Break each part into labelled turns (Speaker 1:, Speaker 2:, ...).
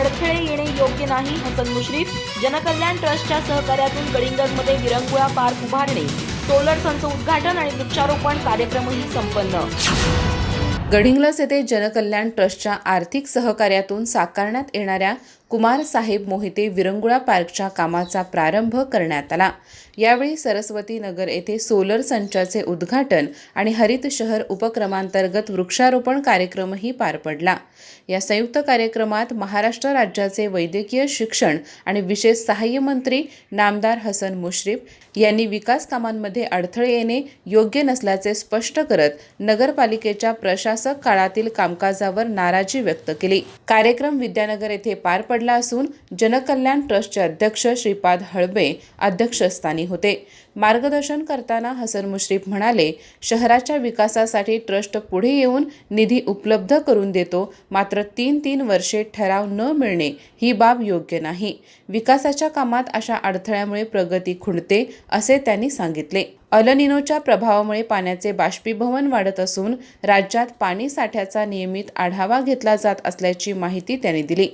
Speaker 1: अडथळे येणे योग्य नाही. हसन मुश्रीफ. जनकल्याण ट्रस्टच्या सहकार्यातून गडिंग्लजमध्ये विरंगुळा पार्क उभारणे, सोलर संच उद्घाटन आणि वृक्षारोपण कार्यक्रमही संपन्न.
Speaker 2: गडिंग्लज येथे जनकल्याण ट्रस्टच्या आर्थिक सहकार्यातून साकारण्यात येणाऱ्या कुमारसाहेब मोहिते विरंगुळा पार्कच्या कामाचा प्रारंभ करण्यात आला. यावेळी सरस्वती नगर येथे सोलर संचाचे उद्घाटन आणि हरित शहर उपक्रमांतर्गत वृक्षारोपण कार्यक्रमही पार पडला. या संयुक्त कार्यक्रमात महाराष्ट्र राज्याचे वैद्यकीय शिक्षण आणि विशेष सहाय्य मंत्री नामदार हसन मुश्रीफ यांनी विकास कामांमध्ये अडथळे येणे योग्य नसल्याचे स्पष्ट करत नगरपालिकेच्या प्रशासक काळातील कामकाजावर नाराजी व्यक्त केली. कार्यक्रम विद्यानगर येथे पार पडला असून जनकल्याण ट्रस्टचे अध्यक्ष श्रीपाद हळबे अध्यक्षस्थानी होते. मार्गदर्शन करताना हसन मुश्रीफ म्हणाले, शहराच्या विकासासाठी ट्रस्ट पुढे येऊन निधी उपलब्ध करून देतो, मात्र 3 वर्षे ठराव न मिळणे ही बाब योग्य नाही. विकासाच्या कामात अशा अडथळ्यामुळे प्रगती खुंटते असे त्यांनी सांगितले. अल निनोच्या प्रभावामुळे पाण्याचे बाष्पीभवन वाढत असून राज्यात पाणी साठ्याचा नियमित आढावा घेतला जात असल्याची माहिती त्यांनी दिली.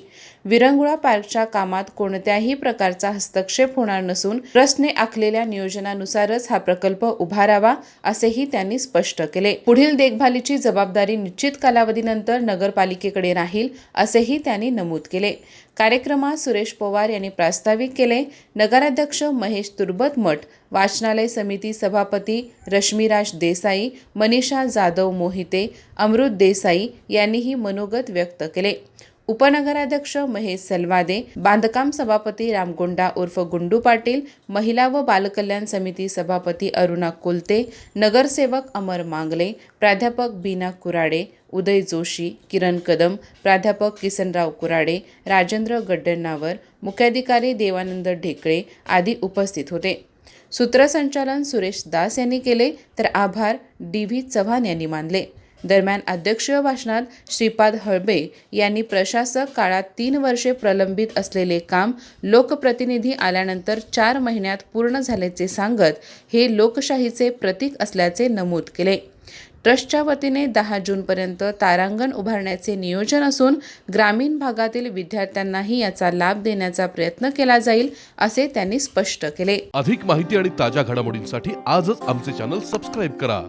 Speaker 2: विरंगुळा पार्कच्या कामात कोणत्याही प्रकारचा हस्तक्षेप होणार नसून ट्रस्टने आखलेल्या नियोजनानुसारच हा प्रकल्प उभारावा असेही त्यांनी स्पष्ट केले. पुढील देखभालीची जबाबदारी निश्चित कालावधीनंतर नगरपालिकेकडे राहील असेही त्यांनी नमूद केले. कार्यक्रमात सुरेश पवार यांनी प्रास्ताविक केले. नगराध्यक्ष महेश तुर्बतमठ, वाचनालय समिती सभापती रश्मीराज देसाई, मनीषा जाधव मोहिते, अमृत देसाई यांनीही मनोगत व्यक्त केले. उपनगराध्यक्ष महेश सलवादे, बांधकाम सभापती रामगोंडा उर्फ गुंडू पाटील, महिला व बालकल्याण समिती सभापती अरुणा कोलते, नगरसेवक अमर मांगले, प्राध्यापक बीना कुराडे, उदय जोशी, किरण कदम, प्राध्यापक किसनराव कुराडे, राजेंद्र गड्डणावर, मुख्याधिकारी देवानंद ढेकळे आदी उपस्थित होते. सूत्रसंचालन सुरेश दास यांनी केले तर आभार DV चव्हाण यांनी मानले. दरम्यान अध्यक्षीय भाषणात श्रीपाद हळबे यांनी प्रशासक काळात 3 वर्षे प्रलंबित असलेले काम लोकप्रतिनिधी आल्यानंतर 4 महिन्यात पूर्ण झाल्याचे सांगत हे लोकशाहीचे प्रतीक असल्याचे नमूद केले. ट्रस्टच्या वतीने 10 जूनपर्यंत तारांगण उभारण्याचे नियोजन असून ग्रामीण भागातील विद्यार्थ्यांनाही याचा लाभ देण्याचा प्रयत्न केला जाईल असे त्यांनी स्पष्ट केले.
Speaker 3: अधिक माहिती आणि ताज्या घडामोडींसाठी आजच आमचे चॅनल सबस्क्राईब करा.